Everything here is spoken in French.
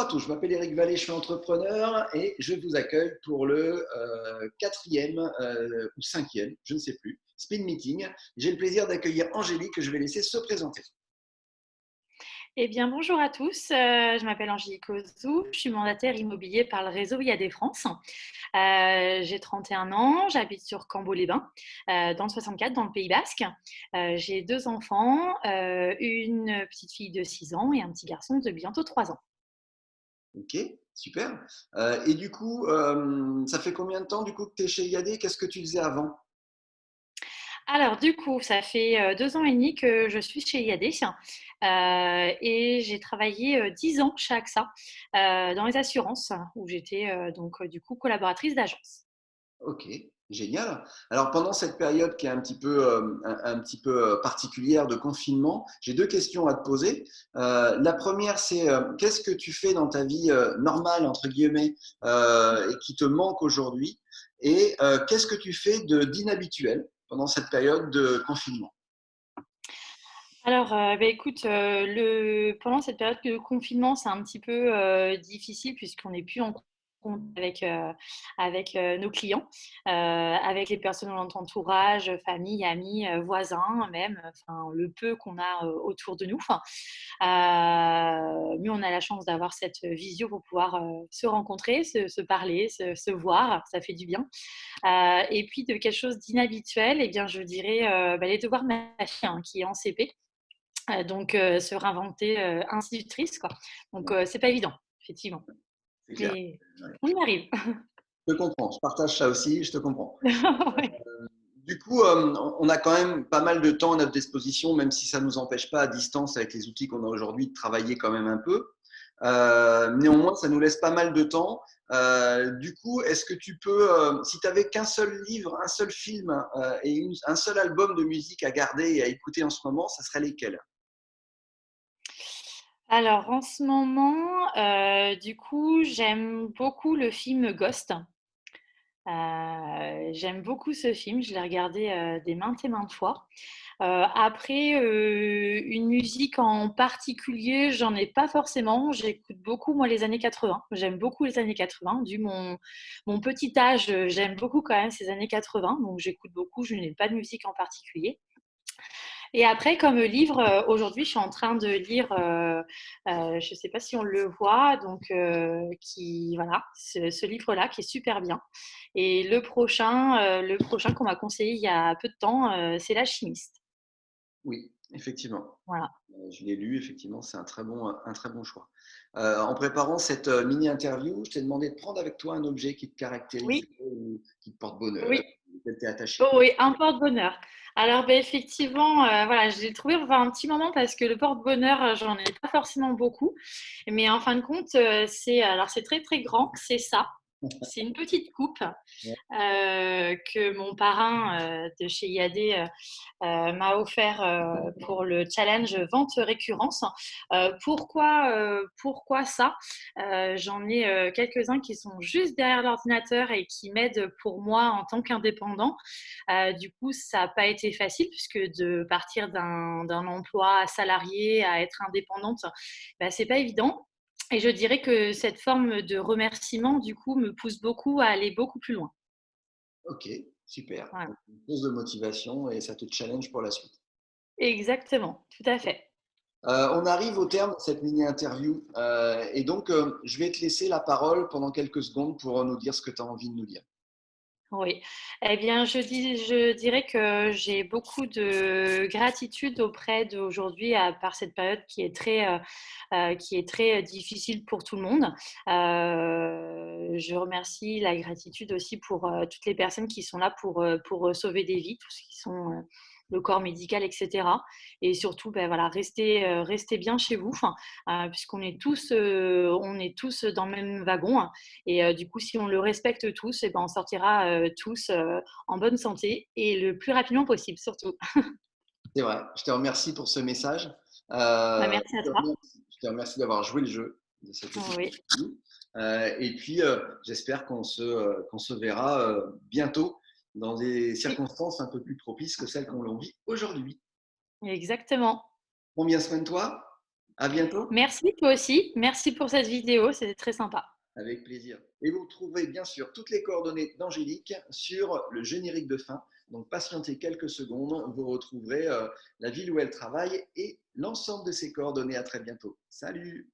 Bonjour à tous, je m'appelle Eric Vallée, je suis entrepreneur et je vous accueille pour le quatrième ou cinquième, je ne sais plus, Speed Meeting. J'ai le plaisir d'accueillir Angélique que je vais laisser se présenter. Eh bien, bonjour à tous. Je m'appelle Angélique Ozou. Je suis mandataire immobilier par le réseau IAD France. J'ai 31 ans. J'habite sur Cambo-les-Bains, dans le 64, dans le Pays Basque. J'ai deux enfants, une petite fille de 6 ans et un petit garçon de bientôt 3 ans. Ok, super. Et du coup, ça fait combien de temps du coup que tu es chez IAD? Qu'est-ce que tu faisais avant? Alors, du coup, ça fait 2 ans et demi que je suis chez IAD et j'ai travaillé 10 ans chez AXA dans les assurances où j'étais du coup collaboratrice d'agence. Ok, génial. Alors pendant cette période qui est un petit peu particulière de confinement, j'ai deux questions à te poser. La première, c'est qu'est-ce que tu fais dans ta vie normale, entre guillemets, et qui te manque aujourd'hui? Et qu'est-ce que tu fais d'inhabituel pendant cette période de confinement? Alors, écoute, pendant cette période de confinement, c'est un petit peu difficile puisqu'on n'est plus en contact avec nos clients, avec les personnes de notre entourage, famille, amis, voisins même, enfin le peu qu'on a autour de nous. Mais on a la chance d'avoir cette visio pour pouvoir se rencontrer, se parler, se voir, ça fait du bien. Et puis de quelque chose d'inhabituel, eh bien, je dirais les devoirs de ma fille hein, qui est en CP. Se réinventer, institutrice quoi. C'est pas évident, effectivement, C'est clair. mais Ouais. on y arrive. Je te comprends, je partage ça aussi, je te comprends. Ouais. Du coup, on a quand même pas mal de temps à notre disposition, même si ça ne nous empêche pas à distance avec les outils qu'on a aujourd'hui de travailler quand même un peu. Néanmoins, ça nous laisse pas mal de temps. Du coup, est-ce que tu peux, si tu avais qu'un seul livre, un seul film et un seul album de musique à garder et à écouter en ce moment, ça serait lesquels? Alors en ce moment, du coup, j'aime beaucoup le film Ghost. J'aime beaucoup ce film, je l'ai regardé, des maintes et maintes fois. Après, une musique en particulier, j'en ai pas forcément. J'écoute beaucoup moi les années 80. J'aime beaucoup les années 80. Dû mon petit âge, j'aime beaucoup quand même ces années 80, donc j'écoute beaucoup. Je n'ai pas de musique en particulier. Et après, comme livre, aujourd'hui, je suis en train de lire, je ne sais pas si on le voit, voilà, ce livre-là qui est super bien. Et le prochain qu'on m'a conseillé il y a peu de temps, c'est L'Alchimiste. Oui, effectivement. Voilà. Je l'ai lu, effectivement, c'est un très bon choix. En préparant cette mini-interview, je t'ai demandé de prendre avec toi un objet qui te caractérise Oui, ou qui te porte bonheur, oui. auquel tu es attaché. Oh oui, un porte-bonheur. Alors, effectivement, voilà, je l'ai trouvé enfin, un petit moment parce que le porte-bonheur, j'en ai pas forcément beaucoup. Mais en fin de compte, c'est très très grand, c'est ça. C'est une petite coupe que mon parrain de chez IAD m'a offert pour le challenge vente récurrence. Pourquoi ça? J'en ai quelques-uns qui sont juste derrière l'ordinateur et qui m'aident pour moi en tant qu'indépendant. Du coup, ça n'a pas été facile puisque de partir d'un emploi salarié à être indépendante, c'est pas évident. Et je dirais que cette forme de remerciement, du coup, me pousse beaucoup à aller beaucoup plus loin. Ok, super. Voilà. Donc, une pause de motivation et ça te challenge pour la suite. Exactement, tout à fait. On arrive au terme de cette mini-interview et donc je vais te laisser la parole pendant quelques secondes pour nous dire ce que tu as envie de nous dire. Oui. Eh bien, je dirais que j'ai beaucoup de gratitude auprès d'aujourd'hui, par cette période qui est très difficile pour tout le monde. Je remercie la gratitude aussi pour toutes les personnes qui sont là pour sauver des vies, tout ce qui sont le corps médical, etc. Et surtout, voilà, restez bien chez vous, puisqu'on est tous dans le même wagon. Et du coup, si on le respecte tous, on sortira tous en bonne santé et le plus rapidement possible, surtout. C'est vrai, je te remercie pour ce message. Merci à toi. Je te remercie d'avoir joué le jeu de cette petite Oui, interview. Et puis, j'espère qu'on se verra bientôt dans des oui, circonstances un peu plus propices que celles qu'on vit aujourd'hui. exactement. Prends bien soin de toi. À bientôt. Merci, toi aussi. Merci pour cette vidéo, c'était très sympa. Avec plaisir. Et vous trouvez bien sûr toutes les coordonnées d'Angélique sur le générique de fin. Donc patientez quelques secondes, vous retrouverez la ville où elle travaille et l'ensemble de ses coordonnées. À très bientôt. Salut!